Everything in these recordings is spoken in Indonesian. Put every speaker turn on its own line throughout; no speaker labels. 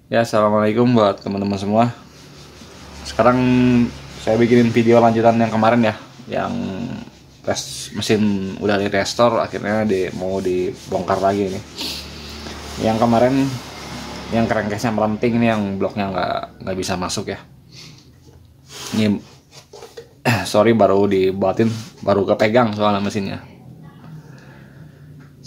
Ya, assalamualaikum buat teman-teman semua. Sekarang saya bikinin video lanjutan yang kemarin ya, yang mesin udah di restore, akhirnya mau dibongkar lagi nih. Yang kemarin yang crankcase-nya melenting ini, yang bloknya nggak bisa masuk ya. Ini sorry, baru dibuatin, baru kepegang soalnya mesinnya.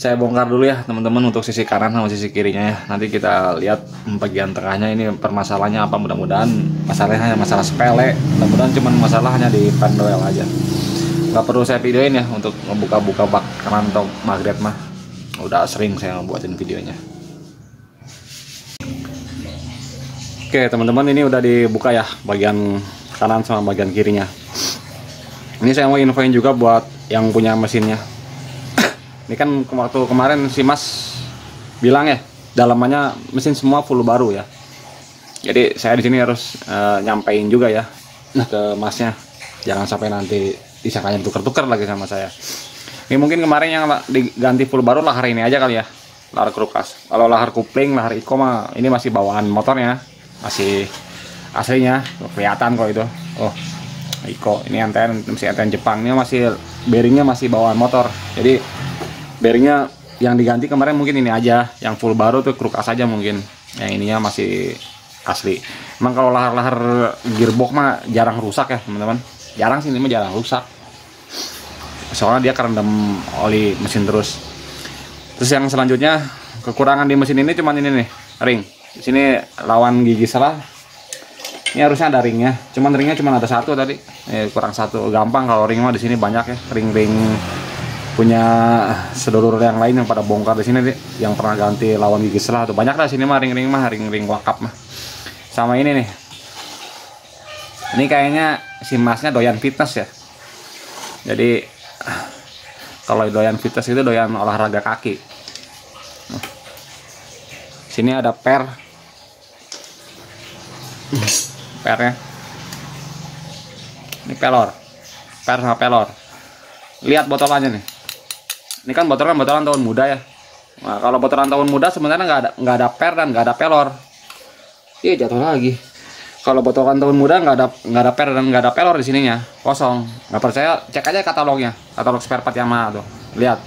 Saya bongkar dulu ya teman-teman untuk sisi kanan sama sisi kirinya ya. Nanti kita lihat bagian tengahnya ini permasalahannya apa. Mudah-mudahan masalahnya hanya masalah sepele. Mudah-mudahan cuma masalah hanya di panel aja. Nggak perlu saya videoin ya untuk membuka-buka bak kanan atau magnet mah. Udah sering saya buatin videonya. Oke teman-teman, ini udah dibuka ya bagian kanan sama bagian kirinya. Ini saya mau infoin juga buat yang punya mesinnya. Ini kan waktu kemarin si Mas bilang ya, dalamannya mesin semua full baru ya. Jadi saya di sini harus nyampein juga ya ke Masnya, jangan sampai nanti disangkanya tuker-tuker lagi sama saya. Ini mungkin kemarin yang diganti full baru lahar ini aja kali ya, lahar krukas. Kalau lahar kupling, lahar Iko mah ini masih bawaan motornya, masih aslinya kelihatan kok itu. Oh, Iko ini masih anten Jepang, ini masih bearingnya masih bawaan motor. Jadi bearingnya yang diganti kemarin mungkin ini aja, yang full baru tuh krukas aja mungkin. Yang ininya masih asli. Emang kalau lahar-lahar gearbox mah jarang rusak ya teman-teman. Jarang sih, ini mah jarang rusak. Soalnya dia kerendam oli mesin terus. Terus yang selanjutnya, kekurangan di mesin ini cuman ini nih, ring. Di sini lawan gigi salah. Ini harusnya ada ringnya, cuman ringnya cuma ada satu tadi. Kurang satu. Gampang kalau ring mah di sini banyak ya, ring-ring punya sedulur yang lain yang pada bongkar di sini deh, yang pernah ganti lawan gigi selah tuh banyak lah sini mah, ring-ring wakap mah. Sama ini nih, ini kayaknya si Masnya doyan fitness ya. Jadi kalau doyan fitness itu doyan olahraga kaki. Sini ada pernya, ini per sama pelor. Lihat botolannya nih. Ini kan botolan tahun muda ya. Nah, kalau botolan tahun muda sebenarnya nggak ada per dan nggak ada pelor. Iya, jatuh lagi. Kalau botolan tahun muda nggak ada per dan nggak ada pelor di sininya, kosong. Nggak percaya, cek aja katalognya, katalog spare part Yamaha tuh. Lihat.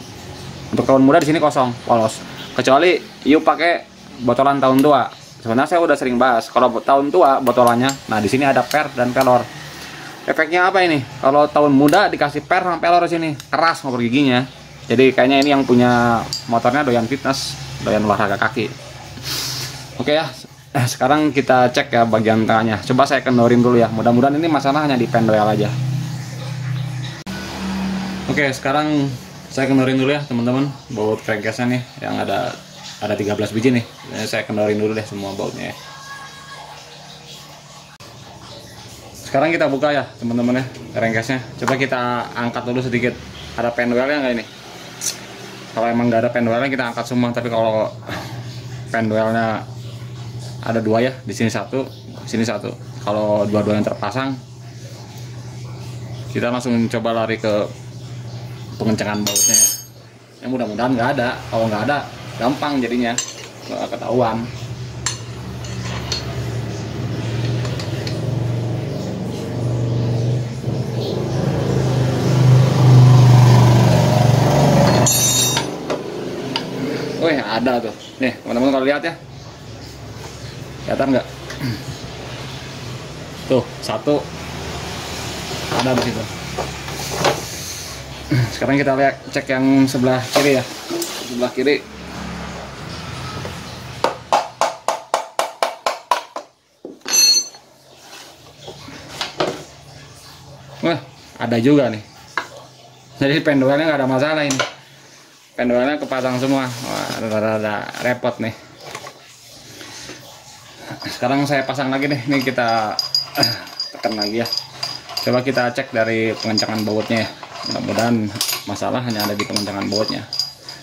Untuk tahun muda di sini kosong, polos. Kecuali yuk pakai botolan tahun tua. Sebenarnya saya udah sering bahas. Kalau tahun tua botolannya, nah di sini ada per dan pelor. Efeknya apa ini? Kalau tahun muda dikasih per sama pelor di sini, keras ngoper giginya. Jadi kayaknya ini yang punya motornya doyan fitness, doyan olahraga kaki. Oke ya, sekarang kita cek ya bagian tengahnya. Coba saya kendorin dulu ya. Mudah-mudahan ini masalah hanya di pendel aja. Oke, sekarang saya kendorin dulu ya teman-teman, baut crankcase-nya nih yang ada 13 biji nih. Saya kendorin dulu deh semua bautnya ya. Sekarang kita buka ya teman-teman ya crankcase-nya. Coba kita angkat dulu sedikit. Ada pendwellnya nggak ini? Kalau emang nggak ada pendwellnya kita angkat semua. Tapi kalau pendwellnya ada dua ya, di sini satu, di sini satu. Kalau dua-duanya terpasang, kita langsung coba lari ke pengencengan bautnya. Ya mudah-mudahan nggak ada. Kalau nggak ada, gampang jadinya, nggak ketahuan. Wih, ada tuh. Nih, teman-teman kalau lihat ya. Kelihatan nggak? Tuh, satu. Ada di situ. Sekarang kita lihat, cek yang sebelah kiri ya. Sebelah kiri. Wah, ada juga nih. Jadi pendulnya nggak ada masalah ini. Pendulnya kepasang semua. Wah, ada repot nih. Sekarang saya pasang lagi nih. Ini kita tekan lagi ya. Coba kita cek dari pengencangan bautnya ya. Mudah-mudahan masalah hanya ada di pengencangan bautnya.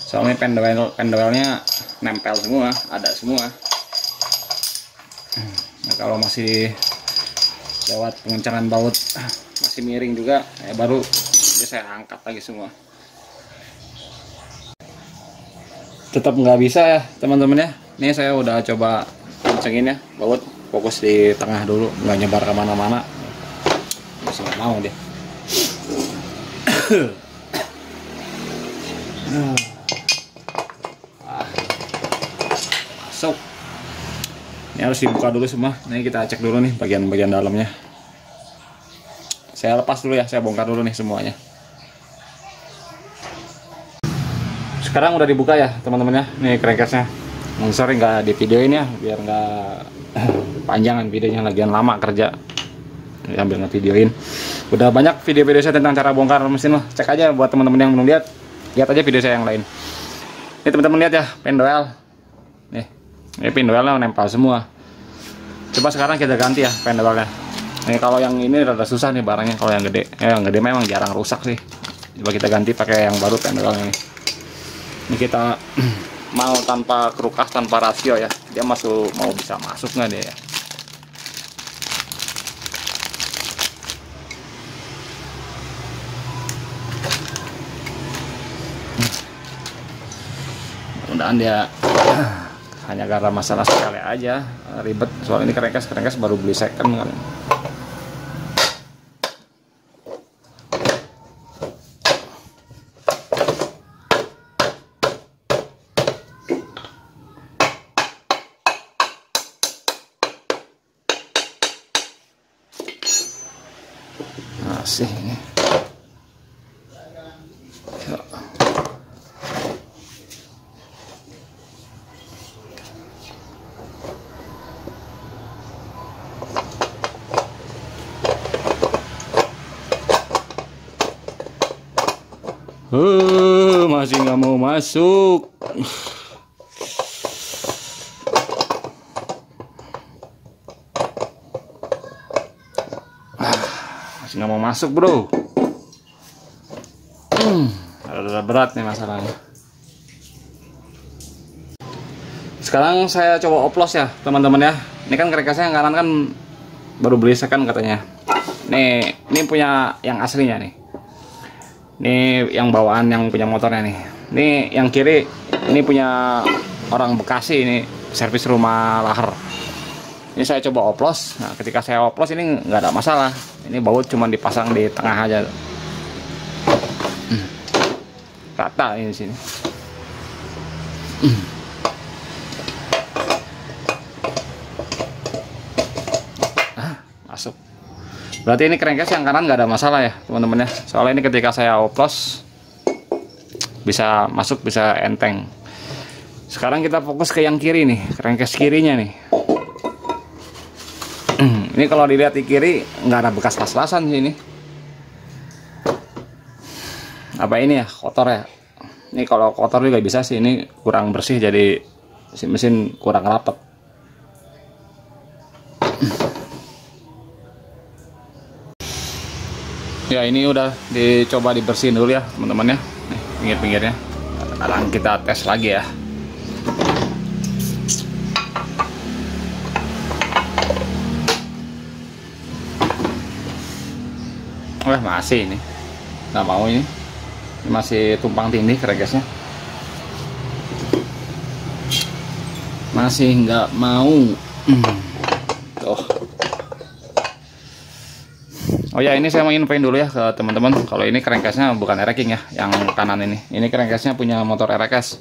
Soalnya pendulnya nempel semua, ada semua. Nah, kalau masih lewat pengencangan baut masih miring juga, ya baru saya angkat lagi semua. Tetap nggak bisa ya teman-teman ya. Ini saya udah coba kencengin ya, baut fokus di tengah dulu, nggak nyebar kemana-mana. Masih nggak mau dia. Masuk. Ini harus dibuka dulu semua. Ini kita cek dulu nih bagian-bagian dalamnya. Saya lepas dulu ya, saya bongkar dulu nih semuanya. Sekarang udah dibuka ya teman-teman ya. Nih crankcase-nya. Sorry nggak di videoin ya, biar nggak panjangan videonya, lagian lama kerja. Ambil ngevideoin. Udah banyak video-video saya tentang cara bongkar mesin loh. Cek aja buat teman-teman yang belum lihat. Lihat aja video saya yang lain. Ini teman-teman lihat ya, pendoel. Nih, ini pendoelnya nempel semua. Coba sekarang kita ganti ya pendoelnya. Nih kalau yang ini rada susah nih barangnya, kalau yang gede. Yang gede memang jarang rusak sih. Coba kita ganti pakai yang baru pendoelnya nih. Ini kita mau tanpa kerukas, tanpa rasio ya. Dia mau bisa masuk nggak dia ya? Mudah-mudahan dia hanya karena masalah sekali aja ribet. Soal ini crankcase baru beli second kan. Masih ini. Masih nggak mau masuk. Masih nggak mau masuk bro. Ada berat nih masalahnya. Sekarang saya coba oplos ya teman-teman ya. Ini kan crankcase yang kanan kan baru beli second katanya. Nih, ini punya yang aslinya nih. Ini yang bawaan yang punya motornya nih. Ini yang kiri ini punya orang Bekasi, ini servis rumah lahar. Ini saya coba oplos. Nah, ketika saya oplos ini nggak ada masalah. Ini baut cuma dipasang di tengah aja. Rata ini di sini. Masuk. Berarti ini crankcase yang kanan nggak ada masalah ya teman-teman ya. Soalnya ini ketika saya oplos bisa masuk, bisa enteng. Sekarang kita fokus ke yang kiri nih, crankcase kirinya nih. Ini kalau dilihat di kiri nggak ada bekas las-lasan sih ini. Apa ini ya, kotor ya. Ini kalau kotor juga bisa sih, ini kurang bersih jadi si mesin kurang rapet. Ya ini udah dicoba dibersihin dulu ya teman-teman ya. Nih pinggir-pinggirnya. Sekarang kita tes lagi ya. Wah masih ini. Nggak mau ini. Ini masih tumpang tindih crankcase-nya. Masih nggak mau. Tuh. Oh ya, ini saya mau infoin dulu ya ke teman-teman. Kalau ini crankcase-nya bukan Ereking ya, yang kanan ini. Ini crankcase-nya punya motor Erekes.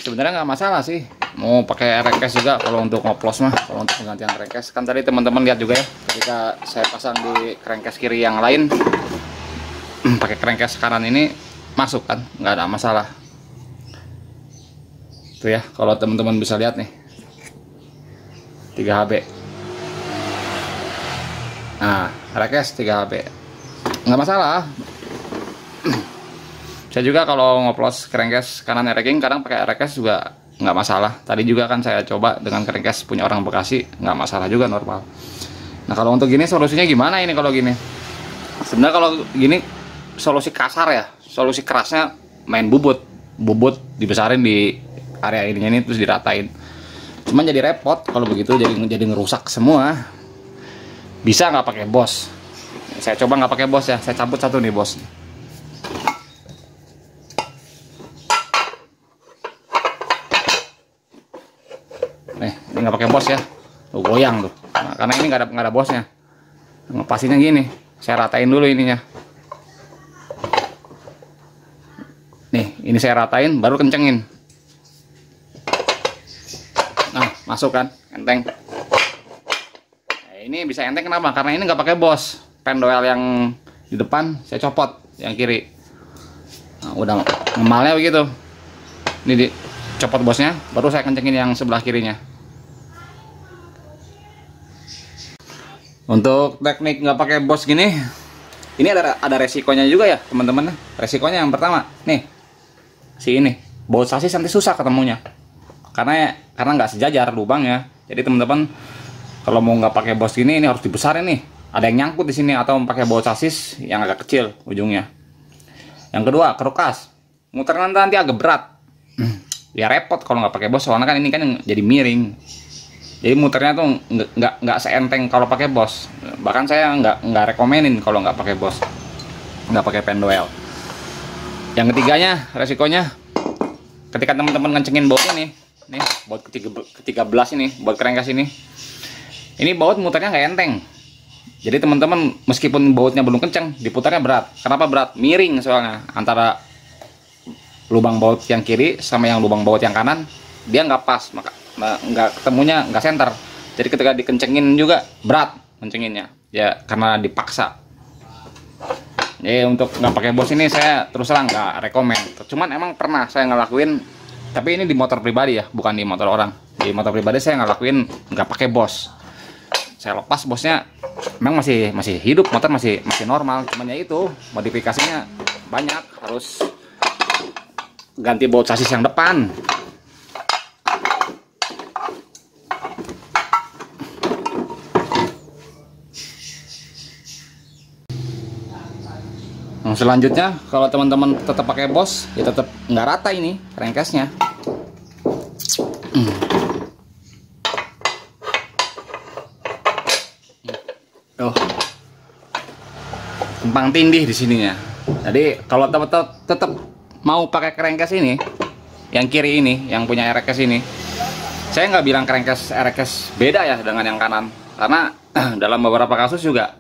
Sebenarnya nggak masalah sih, mau pakai Erekes juga kalau untuk ngoplos mah. Kalau untuk penggantian crankcase, kan tadi teman-teman lihat juga ya, ketika saya pasang di crankcase kiri yang lain, pakai crankcase kanan ini masuk kan, nggak ada masalah. Tuh ya, kalau teman-teman bisa lihat nih, 3 HB. Nah, Erekes 3 HB nggak masalah. Saya juga kalau ngoplos crankcase kanan Ereking kadang pakai Erekes juga nggak masalah. Tadi juga kan saya coba dengan crankcase punya orang Bekasi, nggak masalah juga, normal. Nah kalau untuk gini solusinya gimana ini kalau gini? Sebenarnya kalau gini solusi kasar ya, solusi kerasnya main bubut dibesarin di area ininya ini terus diratain. Cuman jadi repot kalau begitu, jadi ngerusak semua. Bisa nggak pakai bos? Saya coba nggak pakai bos ya. Saya cabut satu nih bos. ini nggak pakai bos ya, tuh goyang tuh. Nah, karena ini nggak ada bosnya. Ngepasinnya gini, saya ratain dulu ininya. Nih, ini saya ratain, baru kencengin. Nah, masuk kan, enteng. Nah, ini bisa enteng kenapa? Karena ini nggak pakai bos. Pendoel yang di depan saya copot, yang kiri. Nah, udah ngemalnya begitu. Ini dicopot bosnya, baru saya kencengin yang sebelah kirinya. Untuk teknik nggak pakai bos gini, ini ada resikonya juga ya teman-teman. Resikonya yang pertama, nih, ini baut sasis nanti susah ketemunya, karena nggak sejajar lubangnya. Jadi teman-teman kalau mau nggak pakai bos gini, ini harus dibesarin nih. Ada yang nyangkut di sini atau pakai baut sasis yang agak kecil ujungnya. Yang kedua, kerukas, muternya nanti agak berat. Ya repot kalau nggak pakai bos, soalnya kan ini kan jadi miring. Jadi muternya tuh nggak seenteng kalau pakai bos. Bahkan saya nggak rekomenin kalau nggak pakai bos, nggak pakai pendoel. Yang ketiganya, resikonya ketika teman-teman ngencengin baut ini, nih baut ke-13 ini, baut kerengkas ini baut muternya nggak enteng. Jadi teman-teman meskipun bautnya belum kenceng, diputarnya berat. Kenapa berat? Miring soalnya antara lubang baut yang kiri sama yang lubang baut yang kanan, dia nggak pas, maka nggak ketemunya, nggak center. Jadi ketika dikencengin juga berat kencenginnya ya, karena dipaksa. Jadi untuk nggak pakai bos ini saya terus terang nggak rekomen. Cuman emang pernah saya ngelakuin, tapi ini di motor pribadi ya, bukan di motor orang. Di motor pribadi saya ngelakuin nggak pakai bos. Saya lepas bosnya, memang masih hidup, motor masih normal. Cuman ya itu modifikasinya banyak, harus ganti baut sasis yang depan. Nah, selanjutnya kalau teman-teman tetap pakai bos, ya tetap nggak rata ini crankcase-nya. Tuh, tumpang tindih di sininya. Jadi kalau tetap mau pakai crankcase ini, yang kiri ini, yang punya crankcase ini, saya nggak bilang crankcase beda ya dengan yang kanan, karena dalam beberapa kasus juga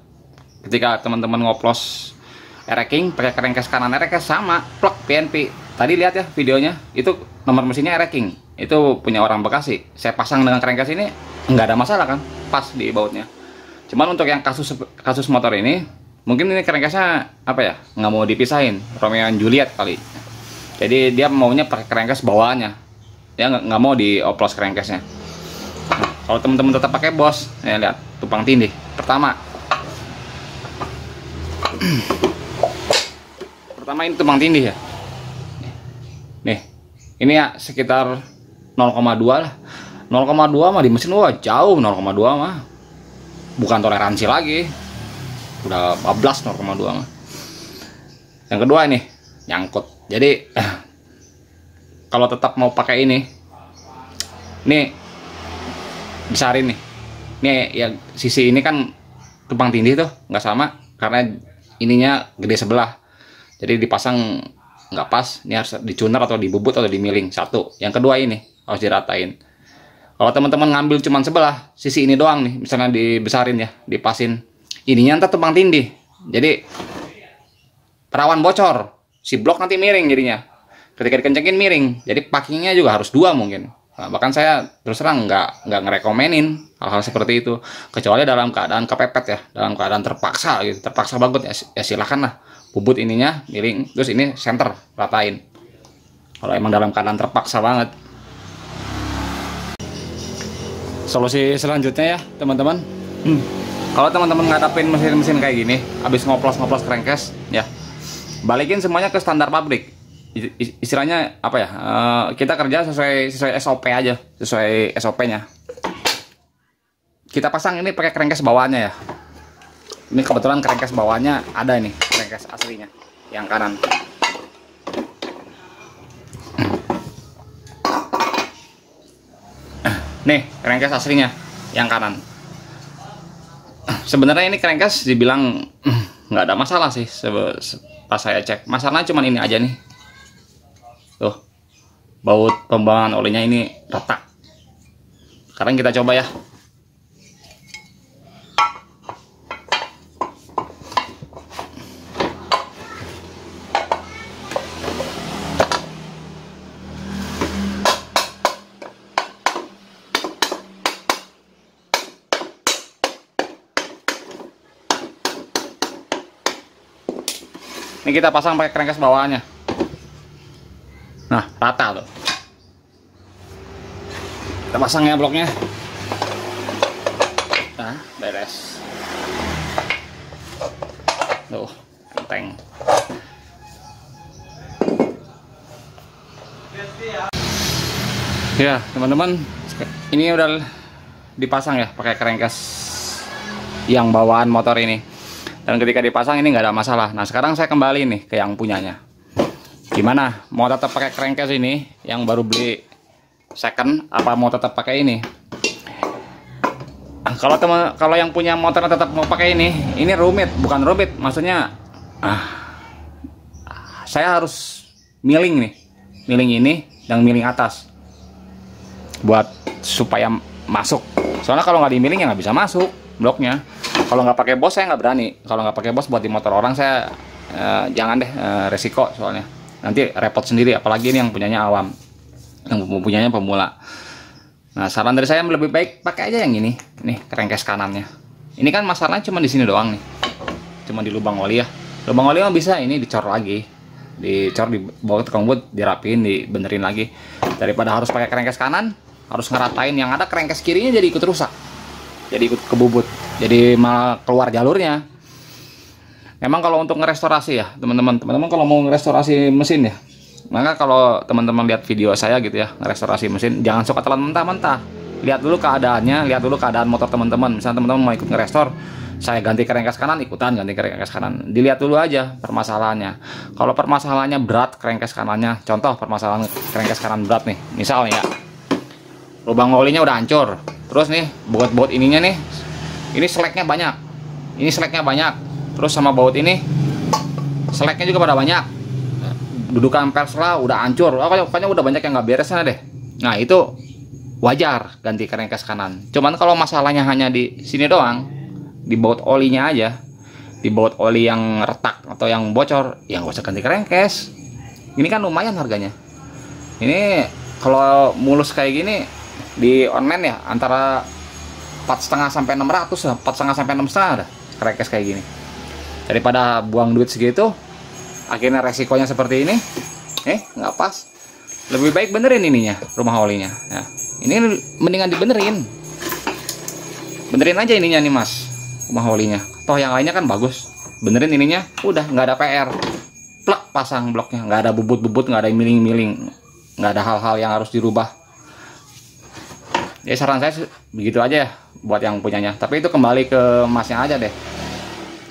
ketika teman-teman ngoplos Ereking pakai crankcase kanan, crankcase sama plug PNP. Tadi lihat ya videonya, itu nomor mesinnya Ereking, itu punya orang Bekasi. Saya pasang dengan crankcase ini nggak ada masalah kan, pas di bautnya. Cuman untuk yang kasus motor ini, mungkin ini crankcase-nya apa ya, nggak mau dipisahin, Romeo and Juliet kali. Jadi dia maunya pakai crankcase bawaannya, dia nggak mau dioplos crankcase-nya. Nah, kalau teman-teman tetap pakai bos, ya lihat tumpang tindih. Pertama ini tumpang tindih ya. Nih, ini ya sekitar 0,2 lah. 0,2 mah di mesin wah jauh, 0,2 mah. Bukan toleransi lagi. Udah 14 0,2 mah. Yang kedua ini nyangkut. Jadi kalau tetap mau pakai ini besarin nih. Nih ya sisi ini kan tumpang tindih tuh nggak sama karena ininya gede sebelah. Jadi dipasang nggak pas, ini harus dicuner atau dibubut atau dimiling. Satu. Yang kedua ini harus diratain. Kalau teman-teman ngambil cuman sebelah, sisi ini doang nih, misalnya dibesarin ya, dipasin. Ininya ntar tumpang tindih. Jadi rawan bocor. Si blok nanti miring jadinya. Ketika dikencengin miring. Jadi packingnya juga harus dua mungkin. Nah, bahkan saya terus terang nggak ngerekomenin hal-hal seperti itu. Kecuali dalam keadaan kepepet ya, dalam keadaan terpaksa gitu, terpaksa banget ya silahkan lah. Bubut ininya miring, terus ini center ratain. Kalau emang dalam keadaan terpaksa banget. Solusi selanjutnya ya teman-teman, kalau teman-teman ngadapin mesin-mesin kayak gini, habis ngoplos crankcase ya, balikin semuanya ke standar pabrik. Istilahnya apa ya, kita kerja sesuai SOP aja, sesuai SOP-nya. Kita pasang ini pakai crankcase bawaannya ya. Ini kebetulan crankcase bawahnya ada nih, crankcase aslinya yang kanan. Nih crankcase aslinya yang kanan. Sebenarnya ini crankcase dibilang nggak ada masalah sih pas saya cek. Masalahnya cuma ini aja nih. Tuh, baut pembuangan olinya ini retak. Sekarang kita coba ya. Ini kita pasang pakai crankcase bawaannya. Nah, rata tuh. Kita pasang ya bloknya. Nah, beres. Tuh, enteng. Ya, teman-teman, ini udah dipasang ya pakai crankcase yang bawaan motor ini. Dan ketika dipasang ini nggak ada masalah. Nah, sekarang saya kembali nih ke yang punyanya. Gimana? Mau tetap pakai crankcase ini yang baru beli second, apa mau tetap pakai ini? Kalau yang punya motor tetap mau pakai ini rumit, bukan rumit. Maksudnya, saya harus milling nih, milling ini dan milling atas, buat supaya masuk. Soalnya kalau nggak dimiling ya nggak bisa masuk bloknya. Kalau nggak pakai bos saya nggak berani. Kalau nggak pakai bos buat di motor orang saya jangan deh, resiko soalnya nanti repot sendiri. Apalagi ini yang punyanya awam, yang punyanya pemula. Nah, saran dari saya lebih baik pakai aja yang ini, nih crankcase kanannya. Ini kan masalahnya cuma di sini doang nih, cuma di lubang oli ya. Lubang oli mah bisa ini dicor lagi, dicor di bawah tukang buat, dirapiin, dibenerin lagi. Daripada harus pakai crankcase kanan, harus ngeratain yang ada crankcase kirinya jadi ikut rusak, jadi ikut kebubut, jadi malah keluar jalurnya. Memang kalau untuk ngerestorasi ya teman-teman kalau mau ngerestorasi mesin ya, maka kalau teman-teman lihat video saya gitu ya, ngerestorasi mesin, jangan suka telan mentah-mentah. Lihat dulu keadaannya, lihat dulu keadaan motor teman-teman. Misalnya teman-teman mau ikut ngerestor, saya ganti crankcase kanan, ikutan ganti crankcase kanan. Dilihat dulu aja permasalahannya. Kalau permasalahannya berat crankcase kanannya, contoh permasalahan crankcase kanan berat nih, misalnya ya, lubang olinya udah hancur. Terus nih, baut-baut ininya nih, ini seleknya banyak. Ini seleknya banyak. Terus sama baut ini, seleknya juga pada banyak. Dudukan persela udah hancur. Pokoknya udah banyak yang nggak beres sana deh. Nah, itu wajar ganti crankcase kanan. Cuman kalau masalahnya hanya di sini doang, di baut olinya aja, di baut oli yang retak atau yang bocor, ya nggak usah ganti crankcase. Ini kan lumayan harganya. Ini kalau mulus kayak gini di online ya antara 4,5 sampai 600 lah, 4,5 sampai 6,5 ada crankcase kayak gini. Daripada buang duit segitu, akhirnya resikonya seperti ini, nggak pas. Lebih baik benerin ininya, rumah olinya. Nah, ini mendingan dibenerin, benerin aja ininya nih mas, rumah olinya. Toh yang lainnya kan bagus, benerin ininya, udah nggak ada PR. Plek, pasang bloknya, nggak ada bubut-bubut, nggak ada miling-miling, nggak ada hal-hal yang harus dirubah. Ya saran saya begitu aja ya buat yang punyanya. Tapi itu kembali ke masnya aja deh.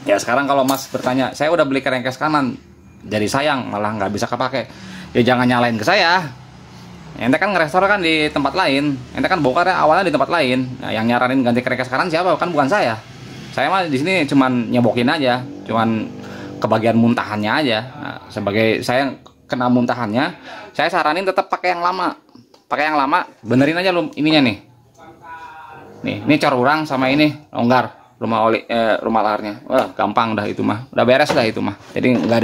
Ya sekarang kalau mas bertanya, saya udah beli crankcase kanan, jadi sayang malah nggak bisa kepake. Ya jangan nyalain ke saya. Ente kan ngerestor kan di tempat lain, ente kan bongkarnya awalnya di tempat lain. Nah, yang nyaranin ganti crankcase kanan siapa? Kan bukan saya. Saya mah di sini cuman nyebokin aja, cuman kebagian muntahannya aja. Nah, sebagai saya kena muntahannya, saya saranin tetap pakai yang lama. Pakai yang lama, benerin aja ininya nih. Nih, ini cor urang sama ini longgar. Rumah oli, rumah laharnya, wah gampang dah itu mah, udah beres dah itu mah. Jadi nggak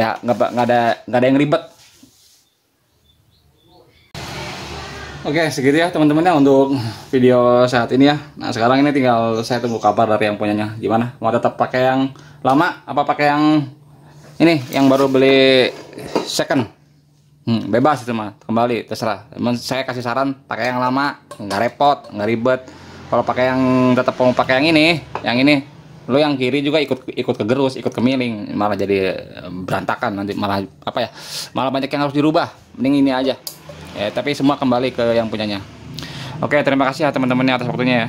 ada yang ribet. Oke, segitu ya teman-teman ya untuk video saat ini ya. Nah sekarang ini tinggal saya tunggu kabar dari yang punyanya. Gimana? Mau tetap pakai yang lama apa pakai yang ini yang baru beli second? Bebas itu mah, kembali terserah. Saya kasih saran pakai yang lama, nggak repot, nggak ribet. Kalau pakai yang tetap mau pakai yang ini, lo yang kiri juga ikut kegerus, ikut kemiling, malah jadi berantakan nanti, malah apa ya? Malah banyak yang harus dirubah. Mending ini aja. Ya, tapi semua kembali ke yang punyanya. Oke, terima kasih ya teman-teman atas waktunya ya.